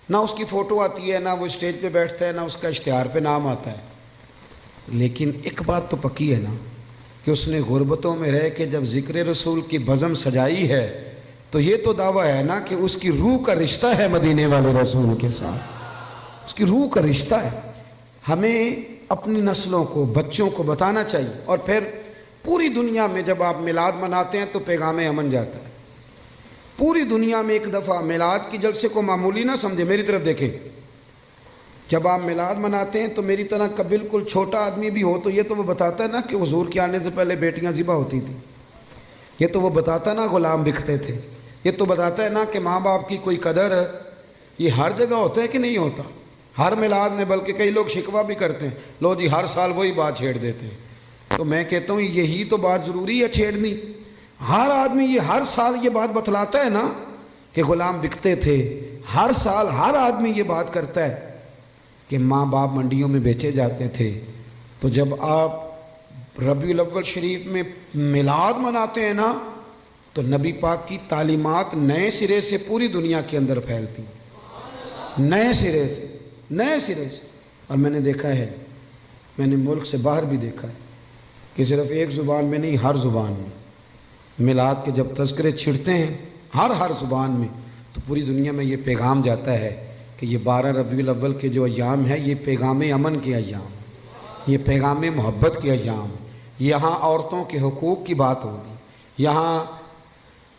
A: نہ اس کی فوٹو آتی ہے، نہ وہ اسٹیج پہ بیٹھتا ہے، نہ اس کا اشتہار پہ نام آتا ہے، لیکن ایک بات تو پکی ہے نا کہ اس نے غربتوں میں رہ کے جب ذکر رسول کی بزم سجائی ہے تو یہ تو دعویٰ ہے نا کہ اس کی روح کا رشتہ ہے مدینے والے رسول کے ساتھ، اس کی روح کا رشتہ ہے۔ ہمیں اپنی نسلوں کو، بچوں کو بتانا چاہیے، اور پھر پوری دنیا میں جب آپ میلاد مناتے ہیں تو پیغام امن جاتا ہے۔ پوری دنیا میں ایک دفعہ میلاد کی جلسے کو معمولی نہ سمجھے، میری طرف دیکھیں، جب آپ میلاد مناتے ہیں تو میری طرح کا بالکل چھوٹا آدمی بھی ہو تو یہ تو وہ بتاتا ہے نا کہ حضور کے آنے سے پہلے بیٹیاں ذبح ہوتی تھیں، یہ تو وہ بتاتا نا غلام بکتے تھے، یہ تو بتاتا ہے نا کہ ماں باپ کی کوئی قدر ہے۔ یہ ہر جگہ ہوتا ہے کہ نہیں ہوتا؟ ہر میلاد میں، بلکہ کئی لوگ شکوہ بھی کرتے ہیں، لو جی ہر سال وہی بات چھیڑ دیتے ہیں۔ تو میں کہتا ہوں یہی تو بات ضروری ہے چھیڑنی۔ ہر آدمی یہ ہر سال یہ بات بتلاتا ہے نا کہ غلام بکتے تھے، ہر سال ہر آدمی یہ بات کرتا ہے کہ ماں باپ منڈیوں میں بیچے جاتے تھے۔ تو جب آپ ربیع الاول شریف میں میلاد مناتے ہیں نا تو نبی پاک کی تعلیمات نئے سرے سے پوری دنیا کے اندر پھیلتی، نئے سرے سے۔ اور میں نے دیکھا ہے، میں نے ملک سے باہر بھی دیکھا ہے کہ صرف ایک زبان میں نہیں، ہر زبان میں میلاد کے جب تذکرے چھڑتے ہیں، ہر زبان میں، تو پوری دنیا میں یہ پیغام جاتا ہے کہ یہ 12 ربیع الاول کے جو ایام ہے یہ پیغام امن کے ایام، یہ پیغام محبت کے ایام، یہاں عورتوں کے حقوق کی بات ہوگی، یہاں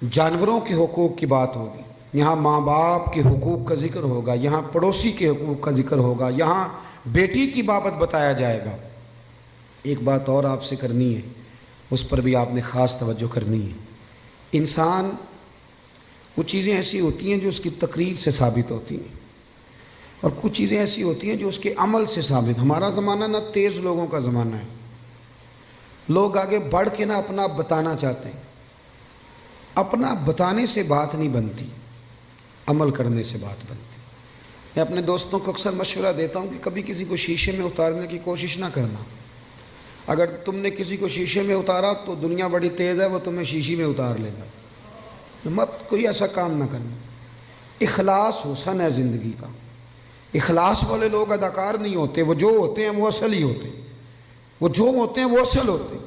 A: جانوروں کے حقوق کی بات ہوگی، یہاں ماں باپ کے حقوق کا ذکر ہوگا، یہاں پڑوسی کے حقوق کا ذکر ہوگا، یہاں بیٹی کی بابت بتایا جائے گا۔ ایک بات اور آپ سے کرنی ہے، اس پر بھی آپ نے خاص توجہ کرنی ہے۔ انسان کچھ چیزیں ایسی ہوتی ہیں جو اس کی تقریر سے ثابت ہوتی ہیں، اور کچھ چیزیں ایسی ہوتی ہیں جو اس کے عمل سے ثابت۔ ہمارا زمانہ نہ تیز لوگوں کا زمانہ ہے، لوگ آگے بڑھ کے نہ اپنا بتانا چاہتے ہیں، اپنا بتانے سے بات نہیں بنتی، عمل کرنے سے بات بنتی۔ میں اپنے دوستوں کو اکثر مشورہ دیتا ہوں کہ کبھی کسی کو شیشے میں اتارنے کی کوشش نہ کرنا۔ اگر تم نے کسی کو شیشے میں اتارا تو دنیا بڑی تیز ہے، وہ تمہیں شیشے میں اتار لے گا، مت کوئی ایسا کام نہ کرنا۔ اخلاص حسن ہے زندگی کا، اخلاص والے لوگ اداکار نہیں ہوتے، وہ جو ہوتے ہیں وہ اصل ہی ہوتے ہیں، وہ جو ہوتے ہیں وہ اصل ہوتے ہیں،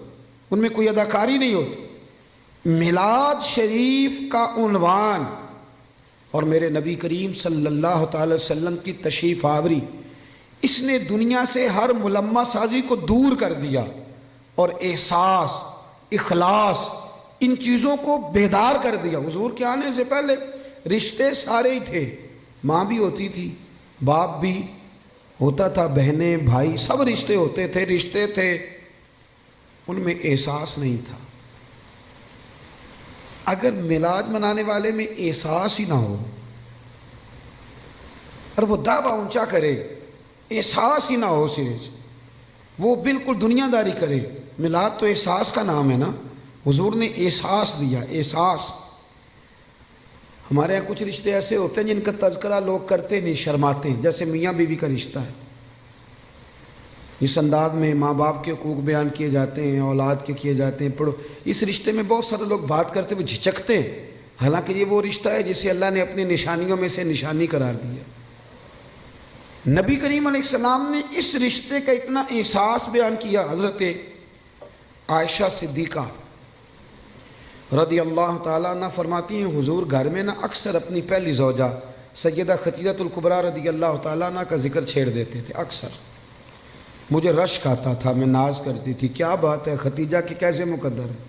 A: ان میں کوئی اداکاری نہیں ہوتی۔ میلاد شریف کا عنوان اور میرے نبی کریم صلی اللہ تعالی وسلم کی تشریف آوری، اس نے دنیا سے ہر ملمہ سازی کو دور کر دیا اور احساس، اخلاص، ان چیزوں کو بیدار کر دیا۔ حضور کے آنے سے پہلے رشتے سارے ہی تھے، ماں بھی ہوتی تھی، باپ بھی ہوتا تھا، بہنیں بھائی سب رشتے ہوتے تھے، رشتے تھے، ان میں احساس نہیں تھا۔ اگر میلاد منانے والے میں احساس ہی نہ ہو اور وہ دعویٰ اونچا کرے، احساس ہی نہ ہو سرے سے، وہ بالکل دنیا داری کرے، میلاد تو احساس کا نام ہے نا، حضور نے احساس دیا، احساس۔ ہمارے یہاں کچھ رشتے ایسے ہوتے ہیں جن کا تذکرہ لوگ کرتے نہیں، شرماتے ہیں، جیسے میاں بیوی کا رشتہ ہے، اس انداز میں ماں باپ کے حقوق بیان کیے جاتے ہیں، اولاد کے کیے جاتے ہیں، پڑھو، اس رشتے میں بہت سارے لوگ بات کرتے ہوئے جھجکتے ہیں، حالانکہ یہ وہ رشتہ ہے جسے اللہ نے اپنی نشانیوں میں سے نشانی قرار دیا۔ نبی کریم علیہ السلام نے اس رشتے کا اتنا احساس بیان کیا۔ حضرت عائشہ صدیقہ رضی اللہ تعالیٰ عنہ فرماتی ہیں، حضور گھر میں نا اکثر اپنی پہلی زوجہ سیدہ خدیجہ الکبریٰ رضی اللہ تعالیٰ عنہ کا ذکر چھیڑ دیتے تھے، اکثر۔ مجھے رشک آتا تھا، میں ناز کرتی تھی، کیا بات ہے، خدیجہ کی کیسے مقدر ہے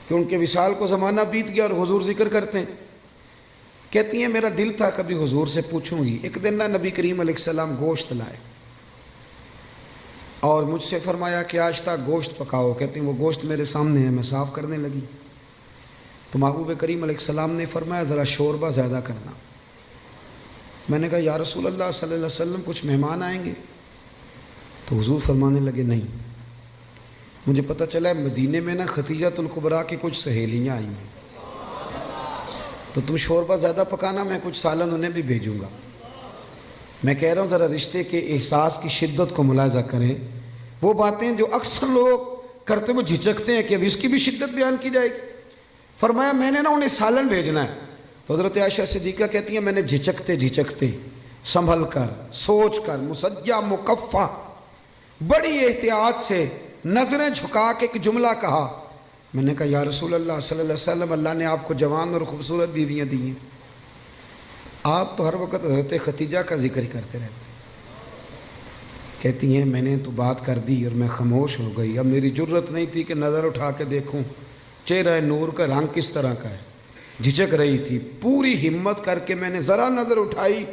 A: کہ ان کے وصال کو زمانہ بیت گیا اور حضور ذکر کرتے ہیں۔ کہتی ہیں میرا دل تھا کبھی حضور سے پوچھوں گی۔ ایک دن نہ نبی کریم علیہ السلام گوشت لائے اور مجھ سے فرمایا کہ آج تک گوشت پکاؤ۔ کہتی ہیں وہ گوشت میرے سامنے ہے، میں صاف کرنے لگی تو محبوب کریم علیہ السلام نے فرمایا ذرا شوربہ زیادہ کرنا۔ میں نے کہا یا رسول اللہ صلی اللہ علیہ وسلم کچھ مہمان آئیں گے؟ تو حضور فرمانے لگے نہیں، مجھے پتہ چلا ہے مدینے میں نا خدیجہ الکبریٰ کی کچھ سہیلیاں آئی ہیں، تو تم شوربہ زیادہ پکانا، میں کچھ سالن انہیں بھی بھیجوں گا۔ میں کہہ رہا ہوں ذرا رشتے کے احساس کی شدت کو ملاحظہ کریں، وہ باتیں جو اکثر لوگ کرتے ہوئے جھجکتے ہیں کہ اب اس کی بھی شدت بیان کی جائے گی۔ فرمایا میں نے نا انہیں سالن بھیجنا ہے۔ تو حضرت عائشہ صدیقہ کہتی ہیں میں نے جھجکتے جھجکتے سنبھل کر، سوچ کر، مسجع مکفہ، بڑی احتیاط سے نظریں جھکا کے ایک جملہ کہا۔ میں نے کہا یا رسول اللہ صلی اللہ علیہ وسلم اللہ نے آپ کو جوان اور خوبصورت بیویاں دی ہیں، آپ تو ہر وقت حضرت خدیجہ کا ذکر ہی کرتے رہتے۔ کہتی ہیں میں نے تو بات کر دی اور میں خاموش ہو گئی، اب میری جرت نہیں تھی کہ نظر اٹھا کے دیکھوں چہرہ نور کا رنگ کس طرح کا ہے، جھجک رہی تھی۔ پوری ہمت کر کے میں نے ذرا نظر اٹھائی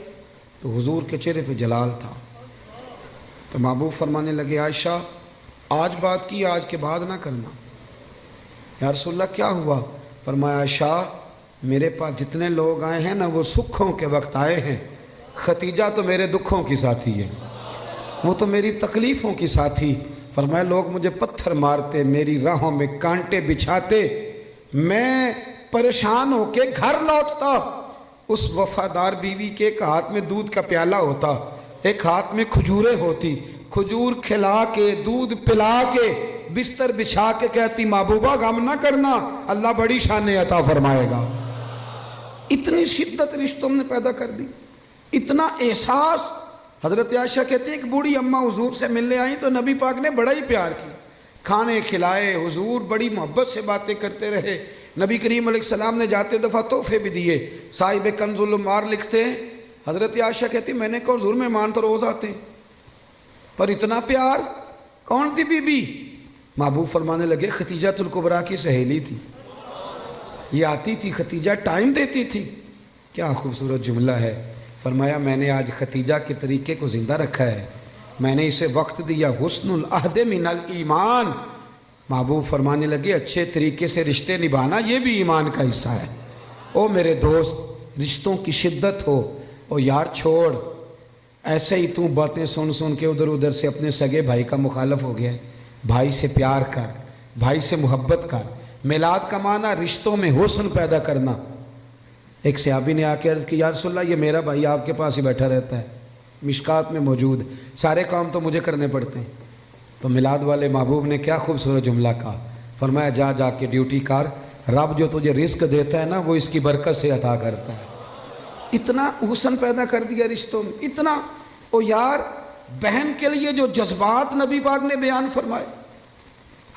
A: تو حضور کے چہرے پہ جلال تھا۔ تو محبوب فرمانے لگے عائشہ آج بات کی، آج کے بعد نہ کرنا۔ یا رسول اللہ کیا ہوا؟ فرمایا عائشہ میرے پاس جتنے لوگ آئے ہیں نا وہ سکھوں کے وقت آئے ہیں، خدیجہ تو میرے دکھوں کی ساتھی ہے، وہ تو میری تکلیفوں کی ساتھی۔ فرمایا لوگ مجھے پتھر مارتے، میری راہوں میں کانٹے بچھاتے، میں پریشان ہو کے گھر لوٹتا، اس وفادار بیوی کے ایک ہاتھ میں دودھ کا پیالہ ہوتا، ایک ہاتھ میں کھجوریں ہوتی، کھجور کھلا کے دودھ پلا کے بستر بچھا کے کہتی محبوبہ غم نہ کرنا، اللہ بڑی شان عطا فرمائے گا۔ اتنی شدت رشتوں نے پیدا کر دی، اتنا احساس۔ حضرت عائشہ کہتے ہیں ایک بوڑھی اماں حضور سے ملنے آئیں تو نبی پاک نے بڑا ہی پیار کیا، کھانے کھلائے، حضور بڑی محبت سے باتیں کرتے رہے۔ نبی کریم علیہ السلام نے جاتے دفعہ تحفے بھی دیے۔ صاحب کنز العمار لکھتے ہیں حضرت عائشہ کہتی میں نے کہا حضور مہمان تو روز آتے ہیں پر اتنا پیار؟ کون تھی بی بی؟ محبوب فرمانے لگے ختیجہ الکبریٰ کی سہیلی تھی، یہ آتی تھی، ختیجہ ٹائم دیتی تھی۔ کیا خوبصورت جملہ ہے۔ فرمایا میں نے آج ختیجہ کے طریقے کو زندہ رکھا ہے، میں نے اسے وقت دیا، حسن العہد من الایمان۔ محبوب فرمانے لگے اچھے طریقے سے رشتے نبھانا یہ بھی ایمان کا حصہ ہے۔ او میرے دوست، رشتوں کی شدت ہو، او یار چھوڑ، ایسے ہی تو باتیں سن سن کے ادھر ادھر سے اپنے سگے بھائی کا مخالف ہو گیا ہے۔ بھائی سے پیار کر، بھائی سے محبت کر۔ میلاد کا معنی رشتوں میں حسن پیدا کرنا۔ ایک صحابی نے آ کے عرض کی یا رسول اللہ یہ میرا بھائی آپ کے پاس ہی بیٹھا رہتا ہے، مشکات میں موجود، سارے کام تو مجھے کرنے پڑتے ہیں۔ تو میلاد والے محبوب نے کیا خوبصورت جملہ کہا، فرمایا جا جا کے ڈیوٹی کر، رب جو تجھے رزق دیتا ہے نا وہ اس کی برکت سے عطا کرتا ہے۔ اتنا حسن پیدا کر دیا رشتوں میں، اتنا۔ او یار بہن کے لیے جو جذبات نبی پاک نے بیان فرمائے۔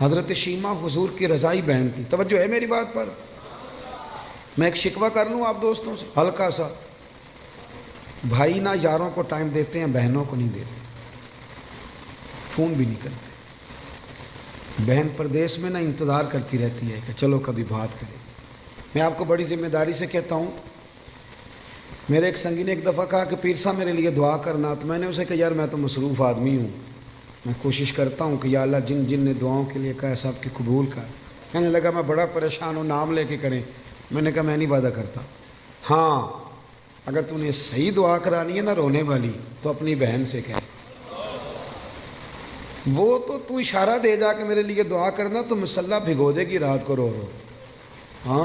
A: حضرت شیمہ حضور کی رضائی بہن تھی، توجہ ہے میری بات پر؟ میں ایک شکوہ کر لوں آپ دوستوں سے ہلکا سا، بھائی نہ یاروں کو ٹائم دیتے ہیں، بہنوں کو نہیں دیتے، فون بھی نہیں کرتے۔ بہن پردیس میں نہ انتظار کرتی رہتی ہے کہ چلو کبھی بات کریں۔ میں آپ کو بڑی ذمہ داری سے کہتا ہوں، میرے ایک سنگی نے ایک دفعہ کہا کہ پیر صاحب میرے لیے دعا کرنا، تو میں نے اسے کہا یار میں تو مصروف آدمی ہوں، میں کوشش کرتا ہوں کہ یا اللہ جن جن نے دعاؤں کے لیے کہا سب کی قبول کر۔ کہنے لگا میں بڑا پریشان ہوں، نام لے کے کریں۔ میں نے کہا میں نہیں وعدہ کرتا، ہاں اگر تو نے صحیح دعا کرانی ہے نا رونے والی تو اپنی بہن سے کہہ، وہ تو اشارہ دے جا کہ میرے لیے دعا کرنا تو مسلح بھگو دے گی رات کو رو رو۔ ہاں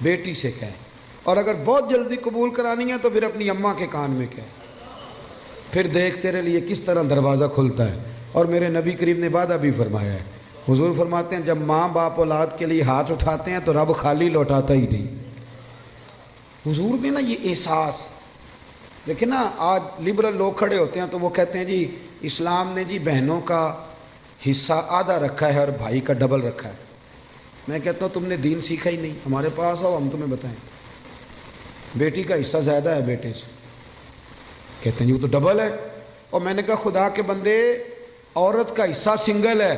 A: بیٹی سے کہہ، اور اگر بہت جلدی قبول کرانی ہے تو پھر اپنی اماں کے کان میں کہہ، پھر دیکھ تیرے لیے کس طرح دروازہ کھلتا ہے۔ اور میرے نبی کریم نے وعدہ بھی فرمایا ہے، حضور فرماتے ہیں جب ماں باپ اولاد کے لیے ہاتھ اٹھاتے ہیں تو رب خالی لوٹاتا ہی نہیں۔ حضور نے نا یہ احساس، لیکن نا آج لبرل لوگ کھڑے ہوتے ہیں تو وہ کہتے ہیں جی اسلام نے جی بہنوں کا حصہ آدھا رکھا ہے اور بھائی کا ڈبل رکھا ہے۔ میں کہتا ہوں تم نے دین سیکھا ہی نہیں، ہمارے پاس آؤ ہم تمہیں بتائیں۔ بیٹی کا حصہ زیادہ ہے بیٹے سے، کہتے ہیں جی وہ تو ڈبل ہے۔ اور میں نے کہا خدا کے بندے عورت کا حصہ سنگل ہے،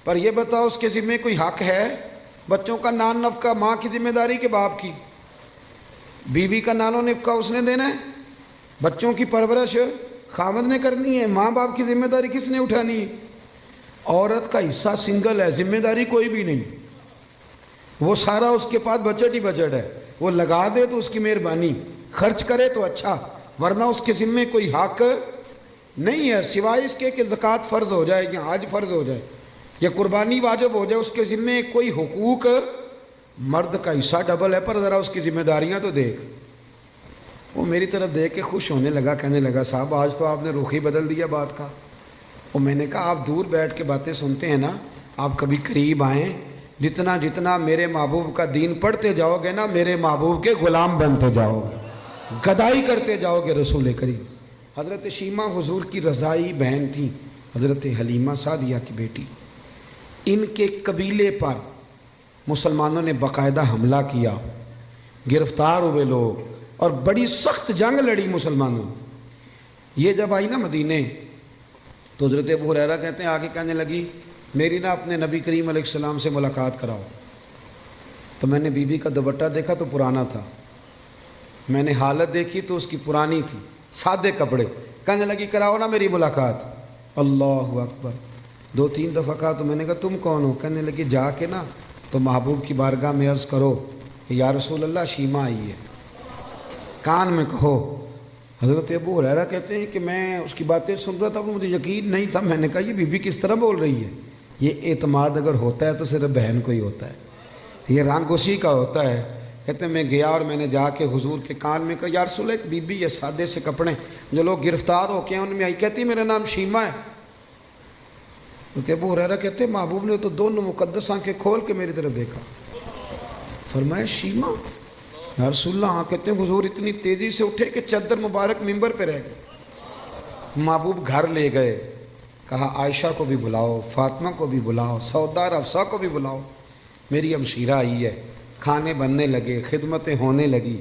A: پر یہ بتاؤ اس کے ذمہ کوئی حق ہے؟ بچوں کا نان نفقہ ماں کی ذمہ داری کے باپ کی، بیوی کا نان و نفقہ اس نے دینا ہے، بچوں کی پرورش خاوند نے کرنی ہے، ماں باپ کی ذمہ داری کس نے اٹھانی ہے؟ عورت کا حصہ سنگل ہے، ذمہ داری کوئی بھی نہیں، وہ سارا اس کے پاس بجٹ ہی بجٹ ہے، وہ لگا دے تو اس کی مہربانی، خرچ کرے تو اچھا، ورنہ اس کے ذمہ کوئی حق نہیں ہے سوائے اس کے کہ زکوٰۃ فرض ہو جائے یا حج فرض ہو جائے یا قربانی واجب ہو جائے، اس کے ذمہ کوئی حقوق۔ مرد کا حصہ ڈبل ہے پر ذرا اس کی ذمہ داریاں تو دیکھ۔ وہ میری طرف دیکھ کے خوش ہونے لگا، کہنے لگا صاحب آج تو آپ نے رخ ہی بدل دیا بات کا۔ اور میں نے کہا آپ دور بیٹھ کے باتیں سنتے ہیں نا، آپ کبھی قریب آئیں، جتنا جتنا میرے محبوب کا دین پڑھتے جاؤ گے نا میرے محبوب کے غلام بنتے جاؤ گے، گدائی کرتے جاؤ گے رسول کریم۔ حضرت شیمہ حضور کی رضائی بہن تھی، حضرت حلیمہ سعدیہ کی بیٹی۔ ان کے قبیلے پر مسلمانوں نے باقاعدہ حملہ کیا، گرفتار ہوئے لوگ، اور بڑی سخت جنگ لڑی مسلمانوں۔ یہ جب آئی نا مدینے تو حضرت ابو ہریرہ کہتے ہیں آگے کہنے لگی میری نا اپنے نبی کریم علیہ السلام سے ملاقات کراؤ۔ تو میں نے بی بی کا دوپٹہ دیکھا تو پرانا تھا، میں نے حالت دیکھی تو اس کی پرانی تھی، سادے کپڑے۔ کہنے لگی کراؤ نا میری ملاقات۔ اللہ اکبر، 2-3 دفعہ کہا تو میں نے کہا تم کون ہو؟ کہنے لگی جا کے نا تو محبوب کی بارگاہ میں عرض کرو کہ یا رسول اللہ شیمہ آئی ہے، کان میں کہو۔ حضرت ابو ہریرہ کہتے ہیں کہ میں اس کی باتیں سن رہا تھا، مجھے یقین نہیں تھا، میں نے کہا یہ بی بی کس طرح بول رہی ہے؟ یہ اعتماد اگر ہوتا ہے تو صرف بہن کو ہی ہوتا ہے، یہ رنگ اسی کا ہوتا ہے۔ کہتے ہیں میں گیا اور میں نے جا کے حضور کے کان میں کہا یا رسول اللہ ایک بی بی یہ سادے سے کپڑے جو لوگ گرفتار ہو کے ان میں آئی، کہتی میرا نام شیمہ ہے۔ حضرت ابو ہریرہ کہتے ہیں محبوب نے تو دونوں مقدس آنکھیں کھول کے میری طرف دیکھا، فرمایا شیمہ یا رسول اللہ؟ ہاں۔ کہتے ہیں حضور اتنی تیزی سے اٹھے کہ چادر مبارک منبر پہ رہ گئے۔ محبوب گھر لے گئے، کہا عائشہ کو بھی بلاؤ، فاطمہ کو بھی بلاؤ، سودا اور حفصہ کو بھی بلاؤ، میری ہمشیرہ آئی ہے۔ کھانے بننے لگے، خدمتیں ہونے لگی،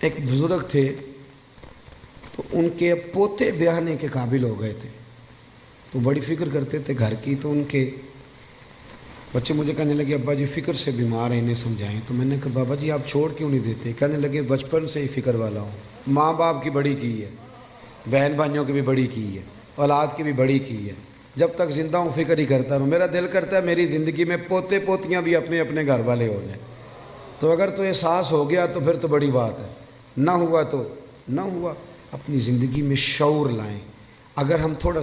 A: ایک بزرگ تھے تو ان کے پوتے بیاہنے کے قابل ہو گئے تھے، تو بڑی فکر کرتے تھے گھر کی، تو ان کے بچے مجھے کہنے لگے ابا جی فکر سے بیمار ہیں، انہیں سمجھائیں۔ تو میں نے کہا بابا جی آپ چھوڑ کیوں نہیں دیتے؟ کہنے لگے بچپن سے ہی فکر والا ہوں، ماں باپ کی بڑی کی ہے، بہن بھائیوں کی بھی بڑی کی ہے، اولاد کی بھی بڑی کی ہے، جب تک زندہ ہوں فکر ہی کرتا رہوں، میرا دل کرتا ہے میری زندگی میں پوتے پوتیاں بھی اپنے اپنے گھر والے ہو جائیں۔ تو اگر تو احساس ہو گیا تو پھر تو بڑی بات ہے، نہ ہوا تو نہ ہوا۔ اپنی زندگی میں شعور لائیں۔ اگر ہم تھوڑا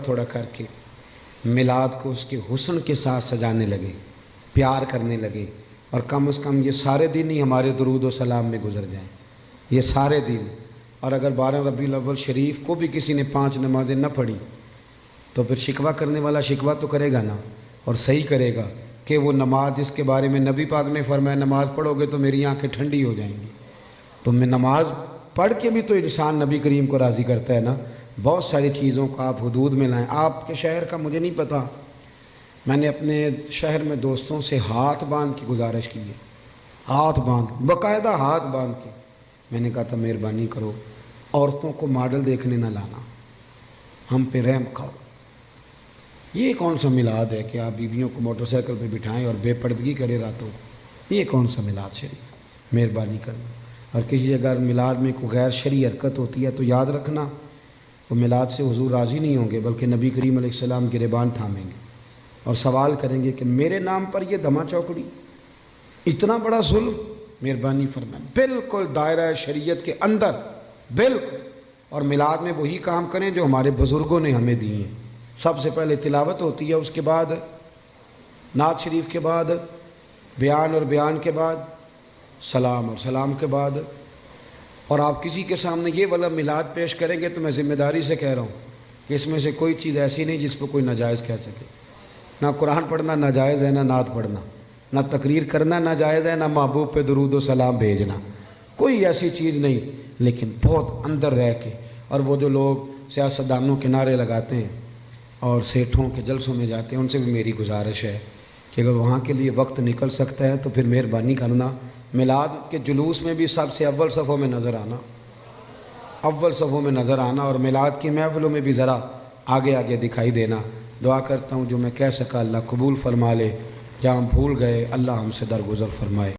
A: تھوڑا کر کے میلاد کو اس کے حسن کے ساتھ سجانے لگے، پیار کرنے لگے، اور کم از کم یہ سارے دن ہی ہمارے درود و سلام میں گزر جائیں، یہ سارے دن۔ اور اگر 12 ربیع الاول شریف کو بھی کسی نے 5 نمازیں نہ پڑھی تو پھر شکوہ کرنے والا شکوہ تو کرے گا نا، اور صحیح کرے گا کہ وہ نماز جس کے بارے میں نبی پاک نے فرمایا نماز پڑھو گے تو میری آنکھیں ٹھنڈی ہو جائیں گی، تو میں نماز پڑھ کے بھی تو انسان نبی کریم کو راضی کرتا ہے نا۔ بہت ساری چیزوں کو آپ حدود میں لائیں۔ آپ کے شہر کا مجھے نہیں پتہ، میں نے اپنے شہر میں دوستوں سے ہاتھ باندھ کی گزارش کی ہے، ہاتھ باندھ، باقاعدہ ہاتھ باندھ کے میں نے کہا تھا مہربانی کرو عورتوں کو ماڈل دیکھنے نہ لانا، ہم پہ رحم کھاؤ۔ یہ کون سا میلاد ہے کہ آپ بیویوں کو موٹر سائیکل پہ بٹھائیں اور بے پردگی کرے راتوں کو؟ یہ کون سا میلاد شریف؟ مہربانی کرنا۔ اور کسی جگہ میلاد میں کوئی غیر شرعی حرکت ہوتی ہے تو یاد رکھنا وہ میلاد سے حضور راضی نہیں ہوں گے، بلکہ نبی کریم علیہ السلام گریبان تھامیں گے اور سوال کریں گے کہ میرے نام پر یہ دھما چوکڑی، اتنا بڑا ظلم، مہربانی فرمائیں۔ بالکل دائرہ شریعت کے اندر، بالکل۔ اور میلاد میں وہی کام کریں جو ہمارے بزرگوں نے ہمیں دیے ہیں۔ سب سے پہلے تلاوت ہوتی ہے، اس کے بعد نعت شریف کے بعد بیان، اور بیان کے بعد سلام، اور سلام کے بعد، اور آپ کسی کے سامنے یہ والا میلاد پیش کریں گے تو میں ذمہ داری سے کہہ رہا ہوں کہ اس میں سے کوئی چیز ایسی نہیں جس پہ کوئی ناجائز کہہ سکے۔ نہ قرآن پڑھنا ناجائز ہے، نہ نعت پڑھنا، نہ تقریر کرنا ناجائز ہے، نہ محبوب پہ درود و سلام بھیجنا، کوئی ایسی چیز نہیں۔ لیکن بہت اندر رہ کے، اور وہ جو لوگ سیاستدانوں کے نعرے لگاتے ہیں اور سیٹھوں کے جلسوں میں جاتے ہیں، ان سے بھی میری گزارش ہے کہ اگر وہاں کے لیے وقت نکل سکتا ہے تو پھر مہربانی کرنا میلاد کے جلوس میں بھی سب سے اول صفوں میں نظر آنا، اول صفوں میں نظر آنا، اور میلاد کی محفلوں میں بھی ذرا آگے آگے دکھائی دینا۔ دعا کرتا ہوں جو میں کہہ سکا اللہ قبول فرما لے، جہاں ہم بھول گئے اللہ ہم سے درگزر فرمائے۔